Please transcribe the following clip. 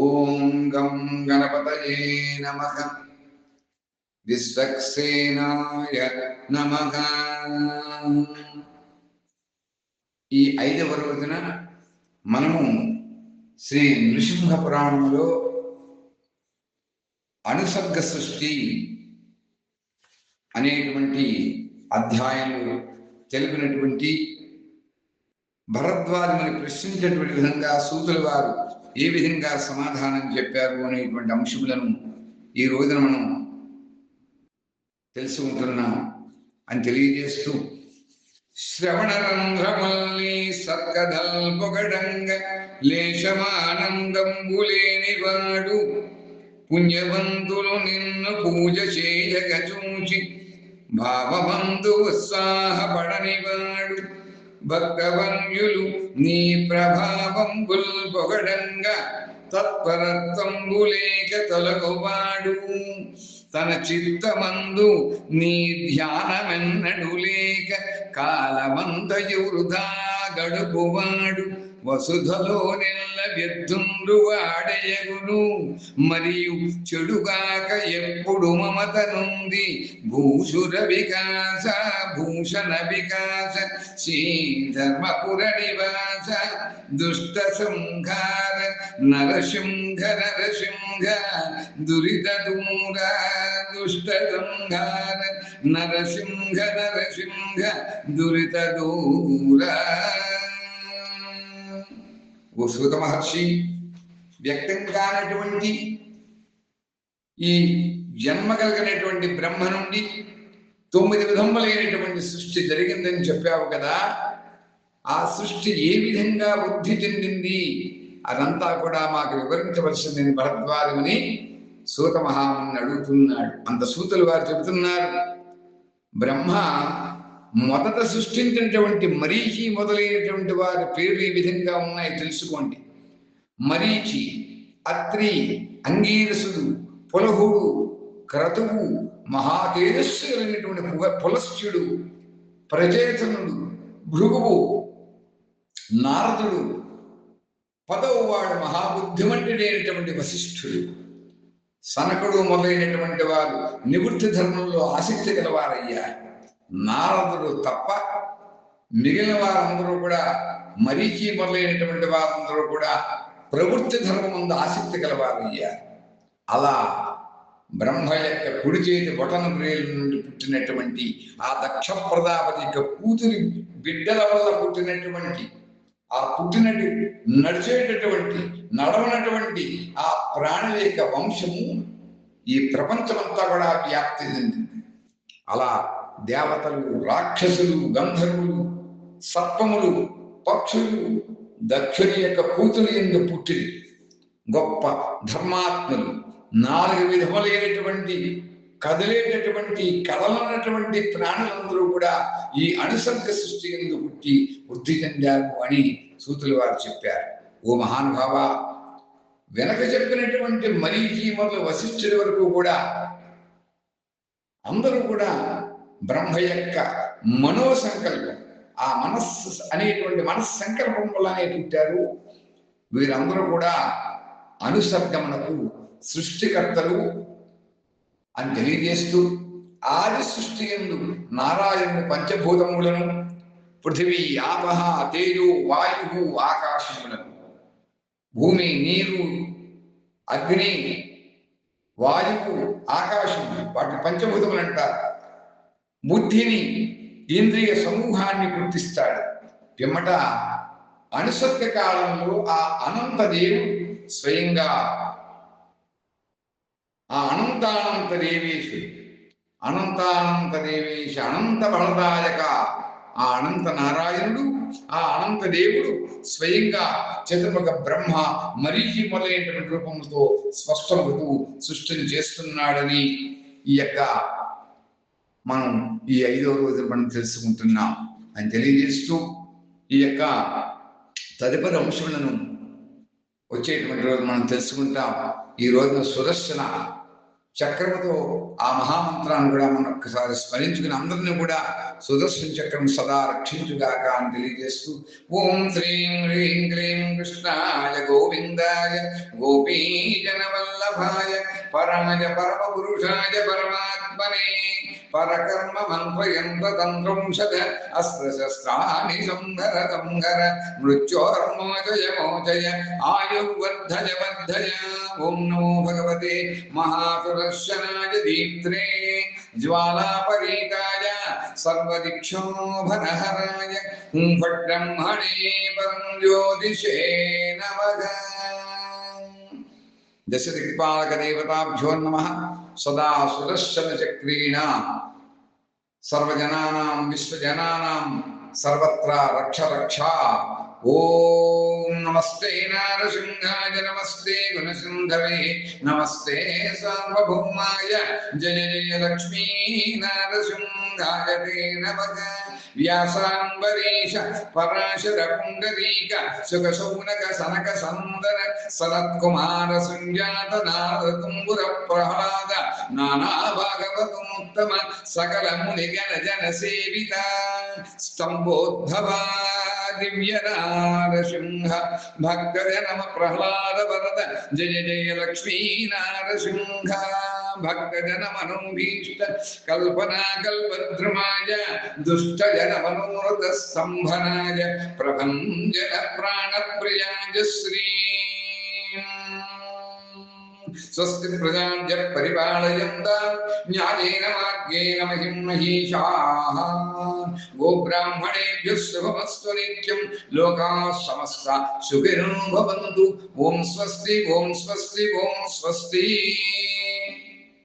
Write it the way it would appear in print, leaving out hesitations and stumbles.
ఓం గం గణపతయే నమః విశ్వక్సేనాయ నమః. ఈ 5వ రోజున మనము శ్రీ నృసింహ పురాణంలో అనుసర్గ సృష్టి అనేటువంటి అధ్యాయంలో తెలిపినటువంటి భరద్వాజుని ప్రశ్నించినటువంటి విధంగా సూతుల వారు ఏ విధంగా సమాధానం చెప్పారు అనేటువంటి అంశములను ఈ రోజున మనం తెలుసుకుంటున్నాం అని తెలియజేస్తూ, శ్రవణరంధ్రమల్లి సర్గదల్పొగడంగ లేశమానందంబులేని వాడు పుణ్యవంతులు నిన్ను పూజ చేయగ చూచి భావబంధు ఉత్సాహపడనివాడు భక్తవన్యులు నీ ప్రభావంబుల్ పొగడంగా తత్పరత్వంబులేక తొలగువాడు తన చిత్తమందు నీ ధ్యానమెన్నడు లేక కాలమంతయు వృధా గడుపువాడు వసుధలో నెల్ల వ్యర్థుండు వాడయగును మరియు చెడుగాక ఎప్పుడు మమత నుండి భూషుర వికాస భూషణ వికాస శ్రీధర్మపుర నివాస దుష్ట సంహార నరసింహ నరసింహ దురిత దూర దుష్ట సంహార నరసింహ నరసింహ దురిత దూర. ఓ సూత మహర్షి, వ్యక్తం కానటువంటి ఈ జన్మ కలిగినటువంటి బ్రహ్మ నుండి 9 విధములైనటువంటి సృష్టి జరిగిందని చెప్పావు కదా. ఆ సృష్టి ఏ విధంగా వృద్ధి చెందింది అదంతా కూడా మాకు వివరించవలసిందని భరద్వాజుని సూత మహాముని అడుగుతున్నాడు. అంత సూతులు వారు చెబుతున్నారు, బ్రహ్మ మొదట సృష్టించినటువంటి మరీచి మొదలైనటువంటి వారి పేర్లు ఈ విధంగా ఉన్నాయి, తెలుసుకోండి. మరీచి, అత్రి, అంగీరసుడు, పులహుడు, క్రతువు, మహాతేజస్సులైనటువంటి పులస్త్యుడు, ప్రచేతనుడు, భృగువు, నారదుడు, 10వ వాడు మహాబుద్ధిమంతుడైనటువంటి వశిష్ఠుడు, సనకుడు మొదలైనటువంటి వారు నివృత్తి ధర్మంలో ఆసక్తి గలవారయ్యారు. నారదుడు తప్ప మిగిలిన వారందరూ కూడా, మరీచి మొదలైనటువంటి వారందరూ కూడా ప్రవృత్తి ధర్మం ముందు ఆసక్తి గలవారయ్యారు. అలా బ్రహ్మ యొక్క కుడి చేతి బొటన బ్రేలు నుండి పుట్టినటువంటి ఆ దక్ష ప్రజాపతి యొక్క కూతురి బిడ్డల వల్ల పుట్టినటువంటి ఆ పుట్టినట్టు నడిచేటటువంటి నడవనటువంటి ఆ ప్రాణుల యొక్క వంశము ఈ ప్రపంచమంతా కూడా వ్యాప్తి చెందింది. అలా దేవతలు, రాక్షసులు, గంధర్వులు, సర్పములు, పక్షులు దక్షుని యొక్క కూతురు ఎందు పుట్టి గొప్ప ధర్మాత్ములు 4 విధములైనటువంటి కదిలేటటువంటి కదలనటువంటి ప్రాణులందరూ కూడా ఈ అనుసర్గ సృష్టి ఎందు పుట్టి వృద్ధి చెందారు అని సూతులు వారు చెప్పారు. ఓ మహానుభావ, వెనక చెప్పినటువంటి మరీచి మొదలు వశిష్ఠుడి వరకు కూడా అందరూ కూడా బ్రహ్మ యొక్క మనోసంకల్పం, ఆ మనస్సు అనేటువంటి మనస్సంకల్పం వల్లనే పుట్టారు. వీరందరూ కూడా అనుసర్గమునకు సృష్టికర్తలు అని తెలియజేస్తూ, ఆది సృష్టి యందు నారాయణుని పంచభూతములను పృథివీ, ఆపహ, తేజో, వాయువు, ఆకాశములను, భూమి, నీరు, అగ్ని, వాయువు, ఆకాశం, వాటి పంచభూతములు అంటారు. బుద్ధిని, ఇంద్రియ సమూహాన్ని గుర్తిస్తాడు. పిమ్మట అనుసర్గ కాలంలో ఆ అనంత దేవుడు స్వయంగా ఆ అనంతానంత దేవేశు అనంత బలదాయక ఆ అనంత నారాయణుడు, ఆ అనంత దేవుడు స్వయంగా చతుర్ముఖ బ్రహ్మ మరీచి మొదలైనటువంటి రూపంతో స్పష్టమవుతూ సృష్టిని చేస్తున్నాడని ఈ యొక్క మనం ఈ 5వ రోజు మనం తెలుసుకుంటున్నాం అని తెలియజేస్తూ, ఈ యొక్క తదుపరి అంశములను వచ్చేటువంటి రోజు మనం తెలుసుకుంటాం. ఈ రోజున సుదర్శన చక్రముతో ఆ మహామంత్రాన్ని కూడా మనం ఒక్కసారి స్మరించుకుని అందరినీ కూడా సుదర్శన చక్రం సదా రక్షించుగాక అని తెలియజేస్తూ ఓం శ్రీం హ్రీం క్లీం కృష్ణాయ గోవిందాయ గోపీజనవల్లభాయ పరాయ పరమపురుషాయ పరమాత్మనే పరకర్మ మంత్రయంత్ర తంత్రంశద అస్త్రశస్త్రాణి సంహర సంహర మృత్యోర్మోచయ మోచయ ఆయుర్వర్ధయ వర్ధయ. ఓం నమో భగవతే మహాసుదర్శనాయ దీప్త్రే జ్వాలాపరీతాయ సర్వదిక్షోభనహరాయ హుం ఫట్ బ్రహ్మణే పరం జ్యోతిషే నమః. దశదిక్పాలక దేవతాభ్యో నమః. సదా సుదర్శన చక్రేణ సర్వజనానాం విశ్వజనానాం సర్వత్రా రక్ష రక్ష. ఓం నమస్తే నారసింహాయ నమస్తే గుణసింధవే నమస్తే సార్వభౌమాయ జయ జయ లక్ష్మీ నారసింహాయ తే నమః. వ్యాసాంబరీష పరాశర పుండరీక సుఖ శౌనక సనక సందన సనత్కుమార సంజాత నారద తుంబుర ప్రహ్లాద నానా భాగవతోత్తమ సకల మునిగణ జన సేవిత స్తంభోద్భవ దివ్య నారసింహ భక్తజనమ ప్రహ్లాద వరద జయ జయ లక్ష్మీ నారసింహ. భక్తజన మనోభీష్ట కల్పనా కల్పద్రుమాయ దుష్ట జన మనోరథ స్తంభనాయ ప్రభంజన ప్రాణప్రియాయ శ్రీ. స్వస్తి ప్రజాభ్య పరిపాలయంతాం న్యాయేన మార్గేణ మహిం మహీషాః. గోబ్రాహ్మణేభ్యః శుభమస్తు నిత్యం. లోకాః సమస్తా సుఖినో భవంతు. ఓం స్వస్తి ఓం స్వస్తి ఓం స్వస్తి.